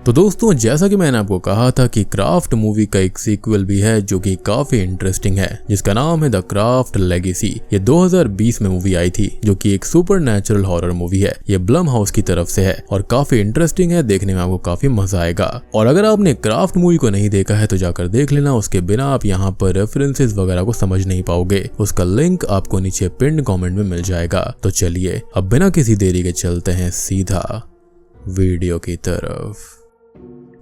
तो दोस्तों, जैसा कि मैंने आपको कहा था कि क्राफ्ट मूवी का एक सीक्वल भी है जो कि काफी इंटरेस्टिंग है, जिसका नाम है द क्राफ्ट लेगेसी। ये 2020 में मूवी आई थी, जो कि एक सुपर नेचुरल हॉरर मूवी है। ये ब्लम हाउस की तरफ से है और काफी इंटरेस्टिंग है, देखने में आपको काफी मजा आएगा। और अगर आपने क्राफ्ट मूवी को नहीं देखा है तो जाकर देख लेना, उसके बिना आप यहाँ पर रेफरेंसेस वगैरह को समझ नहीं पाओगे। उसका लिंक आपको नीचे पिन कमेंट में मिल जाएगा। तो चलिए अब बिना किसी देरी के चलते हैं सीधा वीडियो की तरफ।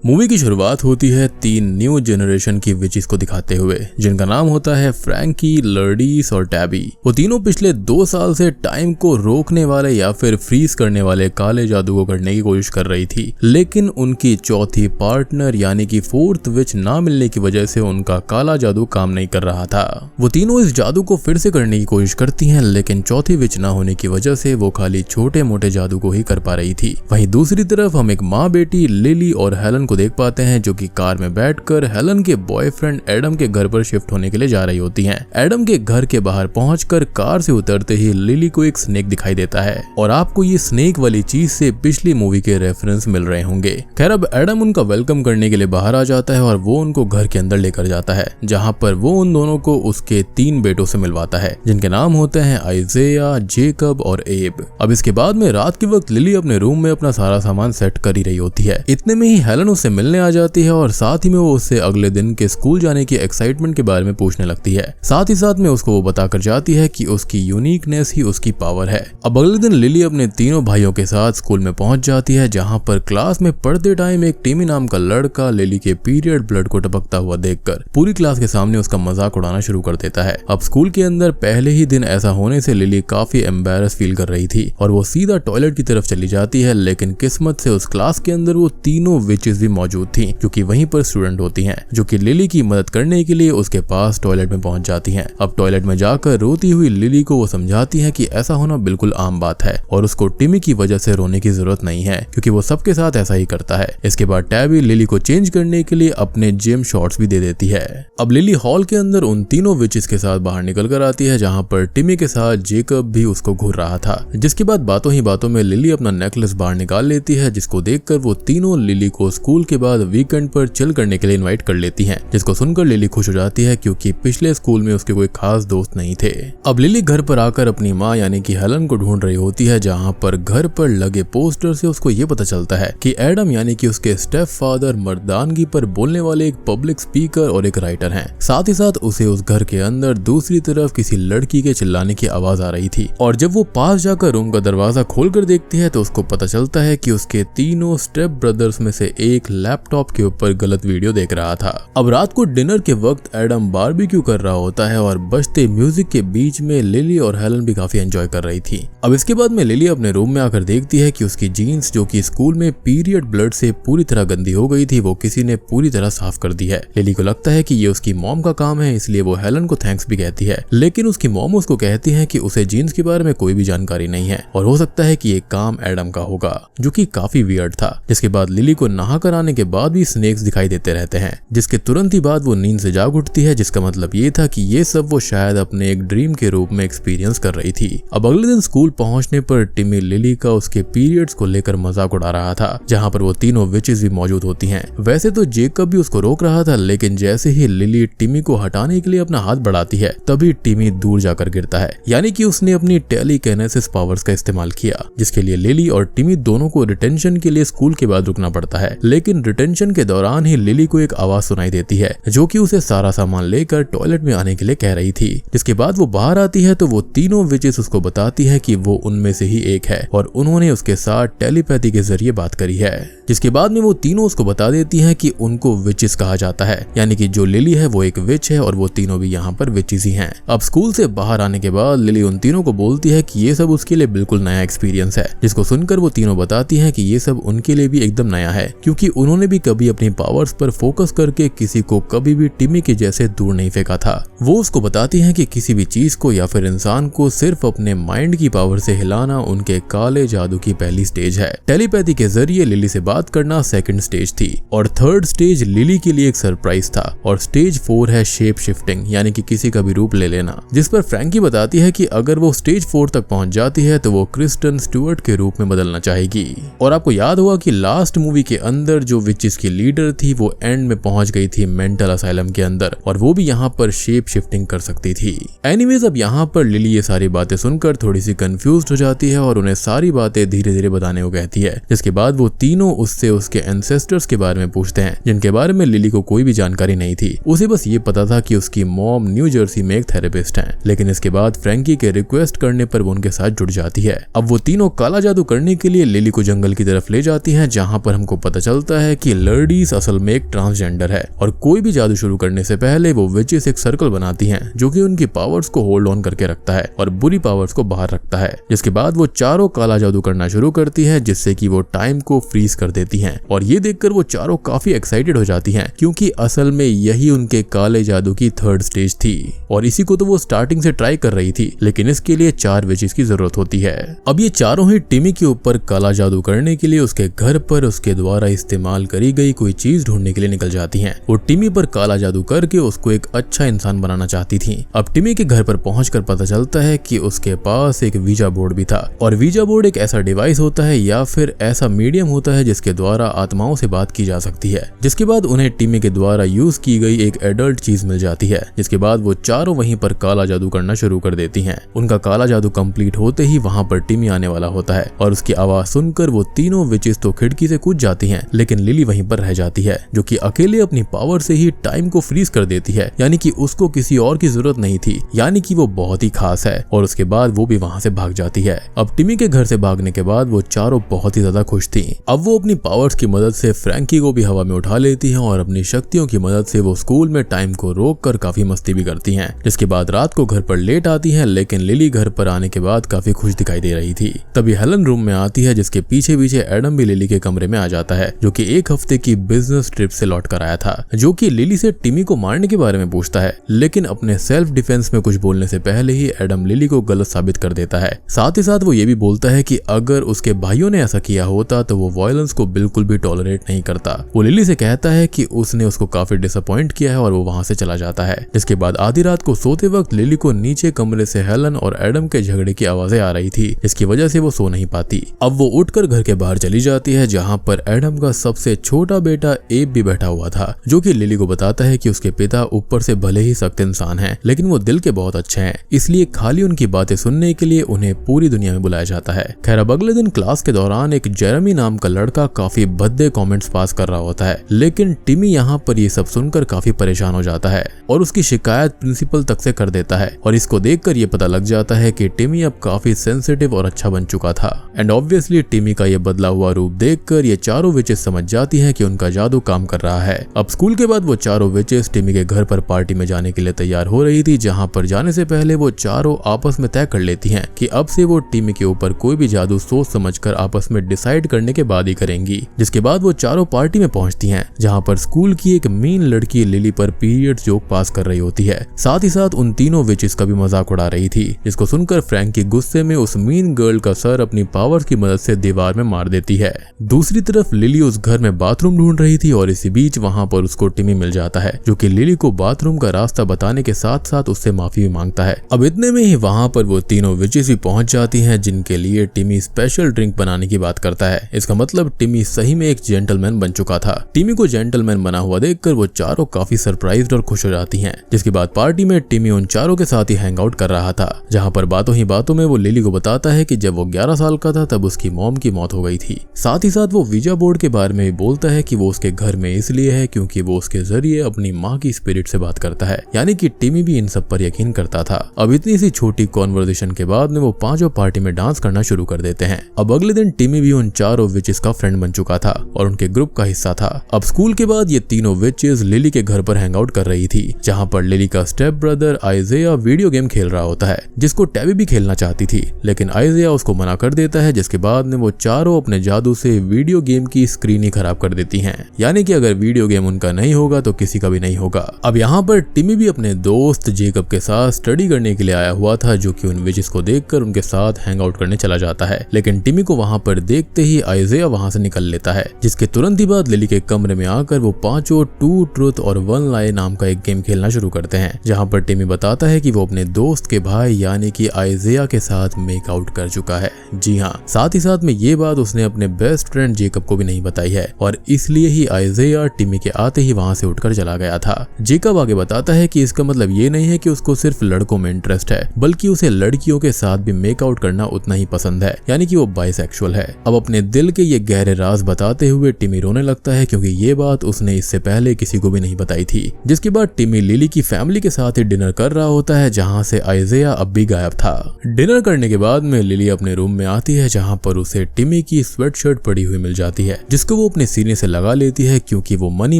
मूवी की शुरुआत होती है 3 न्यू जनरेशन की विचेस को दिखाते हुए, जिनका नाम होता है फ्रैंकी, लर्डीस और टैबी। वो तीनों पिछले 2 साल से टाइम को रोकने वाले या फिर फ्रीज करने वाले काले जादू को करने की कोशिश कर रही थी, लेकिन उनकी चौथी पार्टनर यानी कि 4th विच ना मिलने की वजह से उनका काला जादू काम नहीं कर रहा था। वो तीनों इस जादू को फिर से करने की कोशिश करती हैं, लेकिन चौथी विच ना होने की वजह से वो खाली छोटे मोटे जादू को ही कर पा रही थी। वहीं दूसरी तरफ हम एक माँ बेटी लिली और हेलन को देख पाते हैं, जो कि कार में बैठकर हेलन के बॉयफ्रेंड एडम के घर पर शिफ्ट होने के लिए जा रही होती हैं। एडम के घर के बाहर पहुंचकर कार से उतरते ही लिली को एक स्नेक दिखाई देता है और आपको ये स्नेक वाली चीज से पिछली मूवी के रेफरेंस मिल रहे होंगे। खैर, अब एडम उनका वेलकम करने के लिए बाहर आ जाता है और वो उनको घर के अंदर लेकर जाता है, जहां पर वो उन दोनों को उसके 3 बेटों से मिलवाता है, जिनके नाम होते हैं आइजेया, जेकब और एब। अब इसके बाद में रात के वक्त लिली अपने रूम में अपना सारा सामान सेट कर ही रही होती है। इतने में ही हेलन उससे मिलने आ जाती है और साथ ही में वो उससे अगले दिन के स्कूल जाने की एक्साइटमेंट के बारे में पूछने लगती है। साथ ही साथ में उसको वो बताकर जाती है कि उसकी यूनिकनेस ही उसकी पावर है। अब अगले दिन लिली अपने तीनों भाइयों के साथ स्कूल में पहुंच जाती है, जहां पर क्लास में पढ़ते टाइम एक टिमी नाम का लड़का लिली के पीरियड ब्लड को टपकता हुआ देखकर पूरी क्लास के सामने उसका मजाक उड़ाना शुरू कर देता है। अब स्कूल के अंदर पहले ही दिन ऐसा होने से लिली काफी एम्बैरस फील कर रही थी और वो सीधा टॉयलेट की तरफ चली जाती है, लेकिन किस्मत से उस क्लास के अंदर वो तीनों विचेस भी मौजूद थी, क्योंकि वहीं पर स्टूडेंट होती हैं, जो कि लिली की मदद करने के लिए उसके पास टॉयलेट में पहुंच जाती हैं। अब टॉयलेट में जाकर रोती हुई लिली को वो समझाती हैं कि ऐसा होना बिल्कुल आम बात है और उसको टिमी की वजह से रोने की जरूरत नहीं है, क्योंकि वो सबके साथ ऐसा ही करता है। इसके बाद टैबी लिली को चेंज करने के लिए अपने जिम शॉर्ट्स भी दे देती है। अब लिली हॉल के अंदर उन तीनों विचेस के साथ बाहर निकल कर आती है, जहाँ पर टिमी के साथ जेकब भी उसको घूर रहा था, जिसके बाद बातों ही बातों में लिली अपना नेकलेस बाहर निकाल लेती है, जिसको देखकर वो तीनों लिली को स्कूल के बाद वीकेंड पर चिल करने के लिए इनवाइट कर लेती हैं, जिसको सुनकर लिली खुश हो जाती है, क्योंकि पिछले स्कूल में उसके कोई खास दोस्त नहीं थे। अब लिली घर पर आकर अपनी माँ यानी कि हेलन को ढूंढ रही होती है, जहाँ पर घर पर लगे पोस्टर से उसको ये पता चलता है कि एडम यानी कि उसके स्टेप फादर मर्दानगी पर बोलने वाले एक पब्लिक स्पीकर और एक राइटर हैं। साथ ही साथ उसे उस घर के अंदर दूसरी तरफ किसी लड़की के चिल्लाने की आवाज आ रही थी, और जब वो पास जाकर रूम का दरवाजा खोलकर देखती है तो उसको पता चलता है कि उसके तीनों स्टेप ब्रदर्स में से एक लैपटॉप के ऊपर गलत वीडियो देख रहा था। अब रात को डिनर के वक्त एडम बारबेक्यू कर रहा होता है और बजते म्यूजिक के बीच में लिली और हेलन भी काफी एंजॉय कर रही थी। अब इसके बाद में लिली अपने रूम में आकर देखती है कि उसकी जीन्स, जो कि स्कूल में पीरियड ब्लड से पूरी तरह गंदी हो गई थी, वो किसी ने पूरी तरह साफ कर दी है। लिली को लगता है कि ये उसकी मॉम का काम है, इसलिए वो हेलन को थैंक्स भी कहती है, लेकिन उसकी मॉम उसको कहती है कि उसे जीन्स के बारे में कोई भी जानकारी नहीं है और हो सकता है कि ये काम एडम का होगा, जो कि काफी वियर्ड था। जिसके बाद लिली को नहा कर आने के बाद भी स्नेक्स दिखाई देते रहते हैं, जिसके तुरंत ही बाद वो नींद से जाग उठती है, जिसका मतलब ये था कि ये सब वो शायद अपने एक ड्रीम के रूप में एक्सपीरियंस कर रही थी। अब अगले दिन स्कूल पहुंचने पर टिमी लिली का उसके पीरियड्स को लेकर मजाक उड़ा रहा था, जहां पर वो तीनों विचेस भी मौजूद होती हैं। वैसे तो जेकब भी उसको रोक रहा था, लेकिन जैसे ही लिली टिमी को हटाने के लिए अपना हाथ बढ़ाती है, तभी टिमी दूर जाकर गिरता है, यानी कि उसने अपनी टेलीकिनेसिस पावर्स का इस्तेमाल किया, जिसके लिए लिली और टिमी दोनों को रिटेंशन के लिए स्कूल के बाद रुकना पड़ता है। लेकिन रिटेंशन के दौरान ही लिली को एक आवाज सुनाई देती है, जो कि उसे सारा सामान लेकर टॉयलेट में आने के लिए कह रही थी। जिसके बाद वो बाहर आती है तो वो तीनों विचेस उसको बताती है कि वो उनमें से ही एक है और उन्होंने उसके साथ टेलीपैथी के जरिए बात करी है। जिसके बाद में वो तीनों उसको बता देती हैं कि उनको विचेस कहा जाता है, यानी कि जो लिली है वो एक विच है और वो तीनों भी यहाँ पर विचेस ही हैं। अब स्कूल से बाहर आने के बाद लिली उन तीनों को बोलती है कि ये सब उसके लिए बिल्कुल नया एक्सपीरियंस है, जिसको सुनकर वो तीनों बताती हैं कि ये सब उनके लिए भी एकदम नया है, क्योंकि उन्होंने भी कभी अपनी पावर्स पर फोकस करके किसी को कभी भी टिमी के जैसे दूर नहीं फेंका था। वो उसको बताती हैं कि किसी भी चीज को या फिर इंसान को सिर्फ अपने माइंड की पावर से हिलाना उनके काले जादू की पहली स्टेज है। टेलीपैथी के जरिए लिली से बात करना सेकंड स्टेज थी और थर्ड स्टेज लिली के लिए एक सरप्राइज था, और स्टेज 4 है शेप शिफ्टिंग, यानी कि किसी का भी रूप ले लेना, जिस पर फ्रैंकी बताती है कि अगर वो स्टेज 4 तक पहुंच जाती है तो वो क्रिस्टन स्टुअर्ट के रूप में बदलना चाहेगी। और आपको याद होगा कि लास्ट मूवी के अंदर जो विचेस की लीडर थी वो एंड में पहुंच गई थी मेंटल असाइलम के अंदर, और वो भी यहाँ पर शेप शिफ्टिंग कर सकती थी। एनीवेज अब यहाँ पर लिली ये सारी बातें सुनकर थोड़ी सी कंफ्यूज्ड हो जाती है और उन्हें सारी बातें धीरे धीरे बताने को कहती है, जिसके बाद वो तीनों उससे उसके एंसेस्टर्स के बारे में पूछते हैं, जिनके बारे में लिली को कोई भी जानकारी नहीं थी। उसे बस ये पता था कि उसकी मॉम न्यू जर्सी में एक थेरेपिस्ट है, लेकिन इसके बाद फ्रैंकी के रिक्वेस्ट करने पर वो उनके साथ जुड़ जाती है। अब वो तीनों काला जादू करने के लिए लिली को जंगल की तरफ ले जाती है, जहाँ पर हमको पता चलता है कि लर्डीज असल में एक ट्रांसजेंडर है और कोई भी जादू शुरू करने से पहले वो विचेस एक सर्कल बनाती हैं जो कि उनकी पावर्स को होल्ड ऑन करके रखता है और बुरी पावर्स को बाहर रखता है। जिसके बाद वो चारों काला जादू करना शुरू करती है, जिससे कि वो टाइम को फ्रीज कर देती हैं, और ये देखकर वो चारों काफी एक्साइटेड हो जाती हैं, क्योंकि असल में यही उनके काले जादू की थर्ड स्टेज थी और इसी को तो वो स्टार्टिंग से ट्राई कर रही थी, लेकिन इसके लिए 4 विचेस की जरूरत होती है। अब ये चारों ही टिमी के ऊपर काला जादू करने के लिए उसके घर पर उसके द्वारा इस्तेमाल करी गई कोई चीज ढूंढने के लिए निकल जाती हैं। वो टिमी पर काला जादू करके उसको एक अच्छा इंसान बनाना चाहती थी। अब टिमी के घर पर पहुंचकर पता चलता है कि उसके पास एक वीजा बोर्ड भी था, और वीजा बोर्ड एक ऐसा डिवाइस होता है या फिर ऐसा मीडियम होता है जिसके द्वारा आत्माओं से बात की जा सकती है। जिसके बाद उन्हें टिमी के द्वारा यूज की गई एक एडल्ट चीज मिल जाती है, जिसके बाद वो चारों वहीं पर काला जादू करना शुरू कर देती हैं। उनका काला जादू कंप्लीट होते ही वहां पर टिमी आने वाला होता है और उसकी आवाज सुनकर वो तीनों विचेस तो खिड़की से कूद जाती हैं, लेकिन लिली वहीं पर रह जाती है, जो कि अकेले अपनी पावर से ही टाइम को फ्रीज कर देती है, यानी कि उसको किसी और की जरूरत नहीं थी, यानी कि वो बहुत ही खास है। और उसके बाद वो भी वहां से भाग जाती है। अब टिमी के घर से भागने के बाद वो चारों बहुत ही ज्यादा खुश थी। अब वो अपनी पावर्स की मदद से फ्रैंकी को भी हवा में उठा लेती है और अपनी शक्तियों की मदद से वो स्कूल में टाइम को रोक कर काफी मस्ती भी करती हैं। जिसके बाद रात को घर पर लेट आती है, लेकिन लिली घर पर आने के बाद काफी खुश दिखाई दे रही थी। तभी हेलन रूम में आती है, जिसके पीछे पीछे एडम भी लिली के कमरे में आ जाता है, जो कि एक हफ्ते की बिजनेस ट्रिप से लौट कर आया था, जो कि लिली से टिमी को मारने के बारे में पूछता है, लेकिन अपने सेल्फ डिफेंस में कुछ बोलने से पहले ही एडम लिली को गलत साबित कर देता है। साथ ही साथ वो ये भी बोलता है कि अगर उसके भाइयों ने ऐसा किया होता तो वो वायलेंस को बिल्कुल भी टॉलरेट नहीं करता। वो लिली से कहता है कि उसने उसको काफी डिसअपॉइंट किया है और वो वहां से चला जाता है। जिसके बाद आधी रात को सोते वक्त लिली को नीचे कमरे से हेलन और एडम के झगड़े की आवाजें आ रही थी, जिसकी वजह से वो सो नहीं पाती। अब वो उठकर घर के बाहर चली जाती है, जहाँ पर एडम का सबसे छोटा बेटा एब भी बैठा हुआ था, जो कि लिली को बताता है कि उसके पिता ऊपर से भले ही सख्त इंसान हैं, लेकिन वो दिल के बहुत अच्छे हैं, इसलिए खाली उनकी बातें सुनने के लिए उन्हें पूरी दुनिया में बुलाया जाता है। खैर अब अगले दिन क्लास के दौरान एक जेरेमी नाम का लड़का काफी भद्दे कमेंट्स पास कर रहा होता है, लेकिन टिमी यहाँ पर ये सब सुनकर काफी परेशान हो जाता है और उसकी शिकायत प्रिंसिपल तक से कर देता है। और इसको देखकर ये पता लग जाता है कि टिमी अब काफी सेंसिटिव और अच्छा बन चुका था। एंड ऑब्वियसली टिमी का ये बदला हुआ रूप देखकर ये चारों विचेस समझ जाती हैं कि उनका जादू काम कर रहा है। अब स्कूल के बाद वो चारों विचेस टिमी के घर पर पार्टी में जाने के लिए तैयार हो रही थी, जहाँ पर जाने से पहले वो चारों आपस में तय कर लेती हैं कि अब से वो टिमी के ऊपर कोई भी जादू सोच समझकर आपस में डिसाइड करने के बाद ही करेंगी। जिसके बाद वो चारों पार्टी में पहुंचती हैं, जहाँ पर स्कूल की एक मीन लड़की लिली पर पीरियड जोक पास कर रही होती है। साथ ही साथ उन तीनों विचेस का भी मजाक उड़ा रही थी, जिसको सुनकर फ्रैंकी गुस्से में उस मीन गर्ल का सर अपनी पावर्स की मदद से दीवार में मार देती है। दूसरी तरफ लिली उस घर में बाथरूम ढूंढ रही थी और इसी बीच वहाँ पर उसको टिमी मिल जाता है, जो कि लिली को बाथरूम का रास्ता बताने के साथ साथ उससे माफी भी मांगता है। अब इतने में ही वहाँ पर वो तीनों विचेस भी पहुंच जाती हैं, जिनके लिए टिमी स्पेशल ड्रिंक बनाने की बात करता है। इसका मतलब टिमी सही में एक जेंटलमैन बन चुका था। टिमी को जेंटलमैन बना हुआ देखकर वो चारों काफी सरप्राइज्ड और खुश हो जाती हैं। जिसके बाद पार्टी में टिमी उन चारों के साथ ही हैंग आउट कर रहा था, जहाँ पर बातों ही बातों में वो लिली को बताता है कि जब वो 11 साल का था तब उसकी मॉम की मौत हो गई थी। साथ ही साथ वो वीजा बोर्ड के बारे में भी बोलता है कि वो उसके घर में इसलिए है क्योंकि वो उसके जरिए अपनी माँ की स्पिरिट से बात करता है, यानी कि टिमी भी इन सब पर यकीन करता था। अब इतनी सी छोटी कॉन्वर्सेशन के बाद में वो पांचों पार्टी में डांस करना शुरू कर देते हैं। अब अगले दिन टिमी भी उन चारों विचेस का फ्रेंड बन चुका था और उनके ग्रुप का हिस्सा था। अब स्कूल के बाद ये तीनों विचेस लिली के घर पर हैंग आउट कर रही थी, जहाँ पर लिली का स्टेप ब्रदर आइज़िया वीडियो गेम खेल रहा होता है, जिसको टैबी भी खेलना चाहती थी, लेकिन आइज़िया उसको मना कर देता है। जिसके बाद में वो चारों अपने जादू से वीडियो गेम की स्क्रीन ही खराब कर देती हैं, यानी कि अगर वीडियो गेम उनका नहीं होगा तो किसी का भी नहीं होगा। अब यहाँ पर टिमी भी अपने दोस्त जेकब के साथ स्टडी करने के लिए आया हुआ था, जो कि उन विचेस को देखकर उनके साथ हैंग आउट करने चला जाता है, लेकिन टिमी को वहाँ पर देखते ही आइज़िया वहाँ से निकल लेता है। जिसके तुरंत ही बाद लिली के कमरे में आकर वो पांचों 2 ट्रूथ और 1 लाई नाम का एक गेम खेलना शुरू करते हैं, जहाँ पर टिमी बताता है कि वो अपने दोस्त के भाई यानी कि आइज़िया के साथ मेक आउट कर चुका है। जी हाँ, साथ ही साथ में ये बात उसने अपने बेस्ट फ्रेंड जेकब को भी नहीं बताई बताई है और इसलिए ही आइज़ाया टिमी के आते ही वहां से उठकर चला गया था। जेकब आगे बताता है कि इसका मतलब ये नहीं है कि उसको सिर्फ लड़कों में इंटरेस्ट है, बल्कि उसे लड़कियों के साथ भी मेकआउट करना उतना ही पसंद है, यानी कि वो बाइसेक्सुअल है। अब अपने दिल के ये गहरे राज बताते हुए टिमी रोने लगता है क्योंकि ये बात उसने इससे पहले किसी को भी नहीं बताई थी। जिसके बाद टिमी लिली की फैमिली के साथ ही डिनर कर रहा होता है, जहाँ से आइज़ाया अब भी गायब था। डिनर करने के बाद में लिली अपने रूम में आती है, जहाँ पर उसे टिमी की स्वेटशर्ट पड़ी हुई मिल जाती है, जिसको वो अपने सीने से लगा लेती है क्योंकि वो मन ही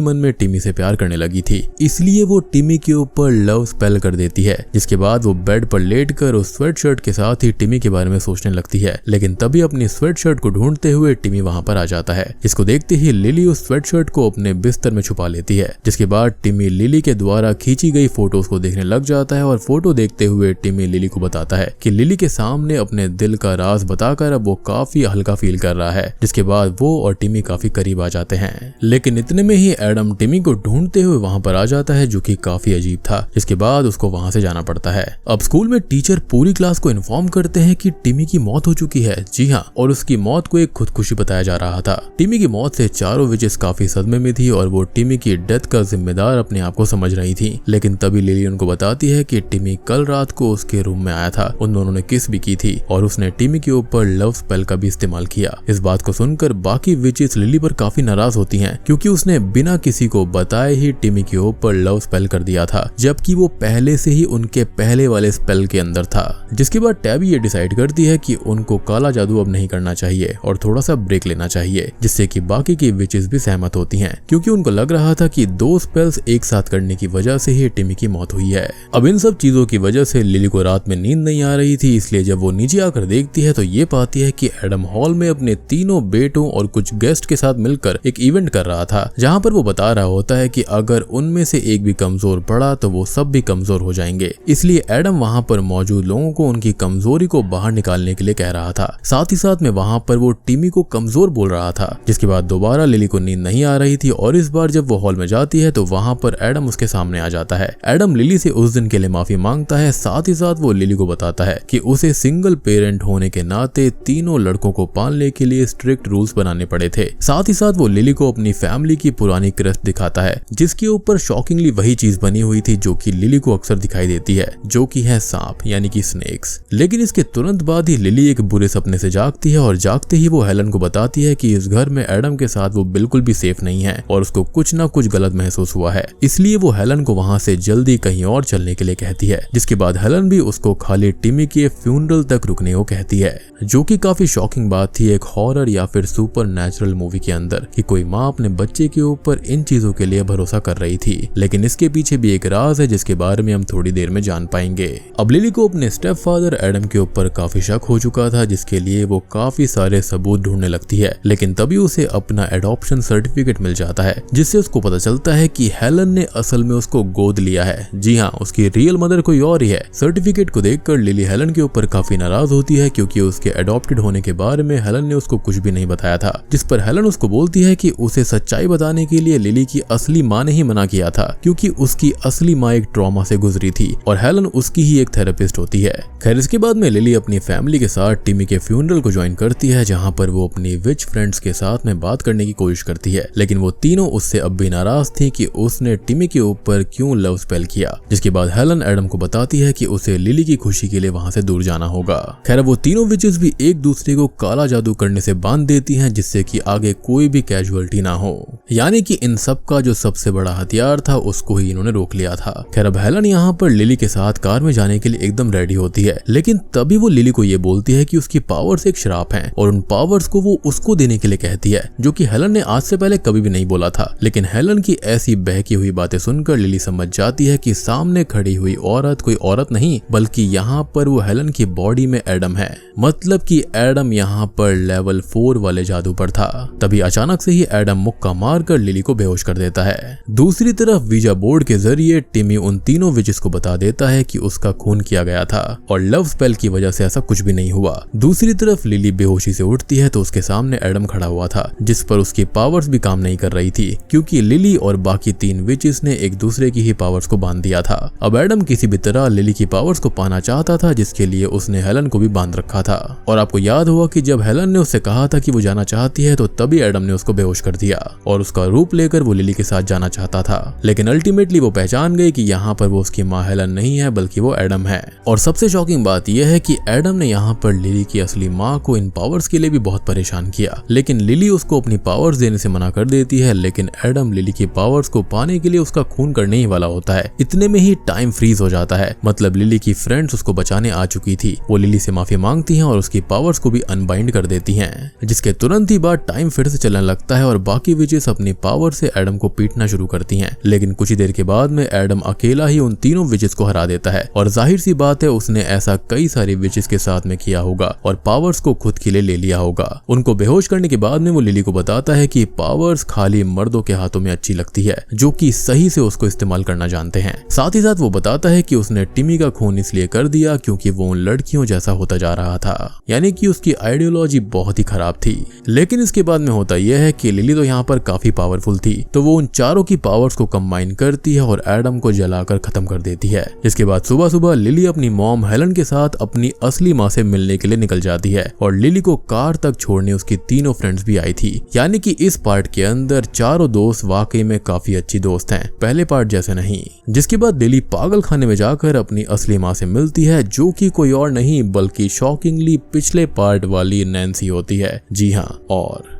मन में टिमी से प्यार करने लगी थी। इसलिए वो टिमी के ऊपर लव स्पेल कर देती है। जिसके बाद वो बेड पर लेटकर उस स्वेटशर्ट के साथ ही टिमी के बारे में सोचने लगती है, लेकिन तभी अपनी स्वेटशर्ट को ढूंढते हुए टिमी वहां पर आ जाता है। इसको देखते ही लिली उस स्वेटशर्ट को अपने बिस्तर में छुपा लेती है। जिसके बाद टिमी लिली के द्वारा खींची गई फोटोज को देखने लग जाता है और फोटो देखते हुए टिमी लिली को बताता है कि लिली के सामने अपने दिल का राज बताकर अब वो काफी हल्का फील कर रहा है। जिसके बाद वो और टिमी काफी करीब आ जाते हैं, लेकिन इतने में ही एडम टिमी को ढूंढते हुए वहां पर आ जाता है, जो कि काफी अजीब था। जिसके बाद उसको वहां से जाना पड़ता है। अब स्कूल में टीचर पूरी क्लास को इन्फॉर्म करते हैं कि टिमी की मौत हो चुकी है। जी हाँ, और उसकी मौत को एक खुदकुशी बताया जा रहा था। टिमी की मौत से चारों विचेस काफी सदमे में थी और वो टिमी की डेथ का जिम्मेदार अपने आप को समझ रही थी। लेकिन तभी लिली उनको बताती है कि टिमी कल रात को उसके रूम में आया था, उन दोनों ने किस भी की थी और उसने टिमी के ऊपर लव स्पेल का भी इस्तेमाल किया। इस बात को सुनकर बाकी विचेस लिली पर काफी नाराज होती हैं, क्योंकि उसने बिना किसी को बताए ही टिमी के ऊपर लव स्पेल कर दिया था, जबकि वो पहले से ही उनके पहले वाले स्पेल के अंदर था। जिसके बाद टैबी ये डिसाइड करती है कि उनको काला जादू अब नहीं करना चाहिए और थोड़ा सा ब्रेक लेना चाहिए, जिससे कि बाकी की विचेस भी सहमत होती हैं, क्योंकि उनको लग रहा था कि 2 स्पेल्स एक साथ करने की वजह से ही टिमी की मौत हुई है। अब इन सब चीजों की वजह से लिली को रात में नींद नहीं आ रही थी, इसलिए जब वो नीचे आकर देखती है तो ये पाती है कि एडम हॉल में अपने तीनों बेटों और कुछ गेस्ट के साथ मिलकर एक इवेंट कर रहा था, जहाँ पर वो बता रहा होता है कि अगर उनमें से एक भी कमजोर पड़ा तो वो सब भी कमजोर हो जाएंगे। इसलिए एडम वहाँ पर मौजूद लोगों को उनकी कमजोरी को बाहर निकालने के लिए कह रहा था। साथ ही साथ में वहाँ पर वो टिमी को कमजोर बोल रहा था। जिसके बाद दोबारा लिली को नींद नहीं आ रही थी और इस बार जब वो हॉल में जाती है तो वहाँ पर एडम उसके सामने आ जाता है। एडम लिली से उस दिन के लिए माफी मांगता है। साथ ही साथ वो लिली को बताता है कि उसे सिंगल पेरेंट होने के नाते तीनों लड़कों को पालने के लिए स्ट्रिक्ट रूल्स बनाने पड़े थे। साथ ही साथ वो लिली को अपनी फैमिली की पुरानी क्रेस्ट दिखाता है, जिसके ऊपर शॉकिंगली वही चीज बनी हुई थी जो कि लिली को अक्सर दिखाई देती है, जो कि है सांप यानी कि स्नेक्स। लेकिन इसके तुरंत बाद ही लिली एक बुरे सपने से जागती है और जागते ही वो हेलन को बताती है कि इस घर में एडम के साथ वो बिल्कुल भी सेफ नहीं है और उसको कुछ ना कुछ गलत महसूस हुआ है। इसलिए वो हेलन को वहां से जल्दी कहीं और चलने के लिए कहती है। जिसके बाद हेलन भी उसको खाली टिमी के फ्यूनरल तक रुकने को कहती है, जो कि काफी शॉकिंग बात थी एक हॉरर या फिर सुपर नेचुरल मूवी के अंदर, कि कोई माँ अपने बच्चे के ऊपर इन चीजों के लिए भरोसा कर रही थी। लेकिन इसके पीछे भी एक राज है जिसके बारे में हम थोड़ी देर में जान पाएंगे। अब लिली को अपने स्टेप फादर एडम के ऊपर काफी शक हो चुका था, जिसके लिए वो काफी सारे सबूत ढूंढने लगती है। लेकिन तभी उसे अपना एडॉप्शन सर्टिफिकेट मिल जाता है, जिससे उसको पता चलता है कि हेलन ने असल में उसको गोद लिया है। जी हाँ, उसकी रियल मदर कोई और ही है। सर्टिफिकेट को देखकर लिली हेलन के ऊपर काफी नाराज होती है, क्योंकि उसके एडॉप्टेड होने के बारे में हेलन ने उसको कुछ भी नहीं बताया था। जिस पर हेलन उसको बोलती है कि उसे सच्चाई बताने के लिए लिली की असली माँ ने ही मना किया था, क्योंकि उसकी असली माँ एक ट्रॉमा से गुजरी थी और हेलन उसकी ही एक थेरेपिस्ट होती है। खैर, इसके बाद में लिली अपनी फैमिली के साथ टिमी के फ्यूनरल को ज्वाइन करती है, जहाँ पर वो अपनी विच फ्रेंड्स के साथ में बात करने की कोशिश करती है। लेकिन वो तीनों उससे अब भी नाराज थी कि उसने टिमी के ऊपर क्यों लव स्पेल किया। जिसके बाद हेलन एडम को बताती है कि उसे लिली की खुशी के लिए वहां से दूर जाना होगा। खैर, वो तीनों विचेस भी एक दूसरे को काला जादू करने से बांध देती हैं, जिससे कि आगे कोई भी कैजुअलिटी ना हो। यानी कि इन सब का जो सबसे बड़ा हथियार था उसको ही इन्होंने रोक लिया था। खैर, अब हेलन यहाँ पर लिली के साथ कार में जाने के लिए एकदम रेडी होती है, लेकिन तभी वो लिली को ये बोलती है कि उसकी पावर्स एक श्राप हैं और उन पावर्स को वो उसको देने के लिए कहती है, जो कि हेलन ने आज से पहले कभी भी नहीं बोला था। लेकिन हेलन की ऐसी बहकी हुई बातें सुनकर लिली समझ जाती है कि सामने खड़ी हुई औरत कोई औरत नहीं, बल्कि यहाँ पर वो हेलन की बॉडी में एडम है। मतलब कि एडम यहाँ पर लेवल 4 वाले जादू पर था। तभी अचानक से ही एडम मुक्का मारकर लिली को बेहोश कर देता है। दूसरी तरफ वीजा बोर्ड के जरिए टिमी उन तीनों विचेस को बता देता है कि उसका खून किया गया था और लव स्पेल की वजह से ऐसा कुछ भी नहीं हुआ। दूसरी तरफ लिली बेहोशी से उठती है तो उसके सामने एडम खड़ा हुआ था, जिस पर उसकी पावर्स भी काम नहीं कर रही थी, क्योंकि लिली और बाकी 3 विचेस ने एक दूसरे की ही पावर्स को बांध दिया था। अब एडम किसी भी तरह लिली की पावर्स को पाना चाहता था, जिसके लिए उसने हेलन को भी बांध रखा था। और आपको याद होगा कि जब हेलन ने उससे कहा था कि वो जाना चाहती है, तो तभी तभी एडम ने उसको बेहोश कर दिया और उसका रूप लेकर वो लिली के साथ जाना चाहता था, लेकिन अल्टीमेटली वो पहचान गई कि यहाँ पर वो उसकी माँ हेलन नहीं है बल्कि वो एडम है। और सबसे शॉकिंग बात यह है कि एडम ने यहाँ पर लिली की असली माँ को इन पावर्स के लिए भी बहुत परेशान किया, लेकिन लिली उसको अपनी पावर्स देने से मना कर देती है। लेकिन एडम लिली की पावर्स को पाने के लिए उसका खून करने ही वाला होता है। इतने में ही टाइम फ्रीज हो जाता है, मतलब लिली की फ्रेंड्स उसको बचाने आ चुकी थी। वो लिली से माफी मांगती हैं और उसकी पावर्स को भी अनबाइंड कर देती हैं, जिसके तुरंत ही बाद टाइम फिर से चलने लगता है और बाकी विचेस अपनी पावर से एडम को पीटना शुरू करती हैं। लेकिन कुछ ही देर के बाद में एडम अकेला ही उन तीनों विचेस को हरा देता है और जाहिर सी बात है उसने ऐसा कई सारे विचेस के साथ में किया होगा और पावर्स को खुद के लिए ले लिया होगा। उनको बेहोश करने के बाद में वो लिली को बताता है कि पावर्स खाली मर्दों के हाथों में अच्छी लगती है जो कि सही से उसको इस्तेमाल करना जानते हैं। साथ ही साथ वो बताता है कि उसने टिमी का खून इसलिए कर दिया क्योंकि वो उन लड़कियों जैसा होता जा रहा था, यानी कि उसकी आइडियोलॉजी बहुत ही खराब थी। लेकिन इसके बाद में होता यह है कि लिली तो यहाँ पर काफी पावरफुल थी, तो वो उन चारों की पावर्स को कंबाइन करती है और एडम को जलाकर खत्म कर देती है। इसके बाद सुबह सुबह लिली अपनी मॉम हेलन के साथ अपनी असली माँ से मिलने के लिए निकल जाती है और लिली को कार तक छोड़ने उसकी तीनों फ्रेंड्स भी आई थी। यानी कि इस पार्ट के अंदर चारों दोस्त वाकई में काफी अच्छी दोस्त हैं, पहले पार्ट जैसे नहीं। जिसके बाद लिली पागल खाने में जाकर अपनी असली माँ से मिलती है जो कि कोई और नहीं बल्कि शॉकिंगली पिछले पार्ट वाली नैन्सी होती है। जी हाँ, और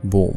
बूम,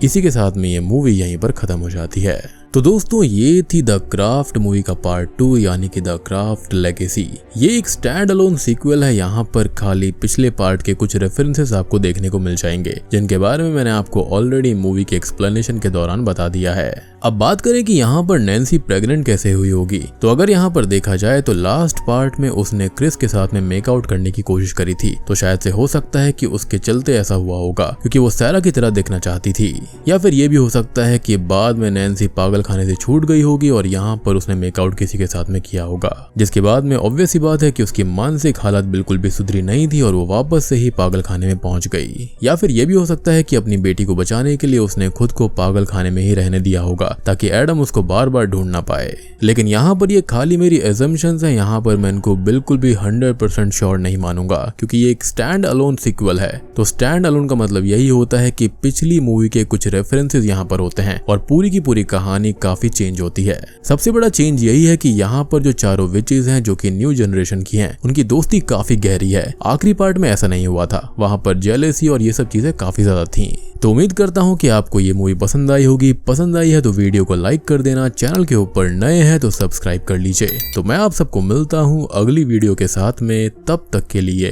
इसी के साथ में ये मूवी यहीं पर खत्म हो जाती है। तो दोस्तों ये थी द क्राफ्ट मूवी का पार्ट 2 यानी कि द क्राफ्ट लेगेसी। ये एक स्टैंड अलोन सीक्वल है। यहाँ पर खाली पिछले पार्ट के कुछ रेफरेंसेस आपको देखने को मिल जाएंगे जिनके बारे में मैंने आपको ऑलरेडी मूवी के एक्सप्लेनेशन के दौरान बता दिया है। अब बात करें कि यहाँ पर नैन्सी प्रेग्नेंट कैसे हुई होगी, तो अगर यहाँ पर देखा जाए तो लास्ट पार्ट में उसने क्रिस के साथ में मेकआउट करने की कोशिश करी थी, तो शायद से हो सकता है कि उसके चलते ऐसा हुआ होगा क्योंकि वो सैरा की तरह दिखना चाहती थी। या फिर ये भी हो सकता है कि बाद में नैन्सी पागल खाने से छूट गई होगी और यहाँ पर उसने मेकआउट किसी के साथ में किया होगा, जिसके बाद में ऑब्वियस ही बात है कि उसकी मानसिक हालत बिल्कुल भी सुधरी नहीं थी और वो वापस से ही पागल खाने में पहुंच गई। या फिर ये भी हो सकता है कि अपनी बेटी को बचाने के लिए उसने खुद को पागल खाने में ही रहने दिया होगा ताकि एडम उसको बार बार ढूंढ ना पाए। लेकिन यहाँ पर ये खाली मेरी एजम्पशंस है, यहाँ पर मैं इनको बिल्कुल भी 100% श्योर नहीं मानूंगा क्योंकि ये एक स्टैंड अलोन सीक्वल है। तो स्टैंड अलोन का मतलब यही होता है कि पिछली मूवी के कुछ रेफरेंसेस यहाँ पर होते हैं और पूरी की पूरी कहानी काफी चेंज होती है। सबसे बड़ा चेंज यही है कि यहाँ पर जो चारों विचेस हैं जो कि न्यू जनरेशन की हैं, उनकी दोस्ती काफी गहरी है। आखिरी पार्ट में ऐसा नहीं हुआ था, वहां पर जेलेसी और ये सब चीजें काफी ज्यादा थी। तो उम्मीद करता हूँ कि आपको ये मूवी पसंद आई होगी। पसंद आई है तो वीडियो को लाइक कर देना, चैनल के ऊपर नए हैं तो सब्सक्राइब कर लीजिए। तो मैं आप सबको मिलता हूँ अगली वीडियो के साथ में, तब तक के लिए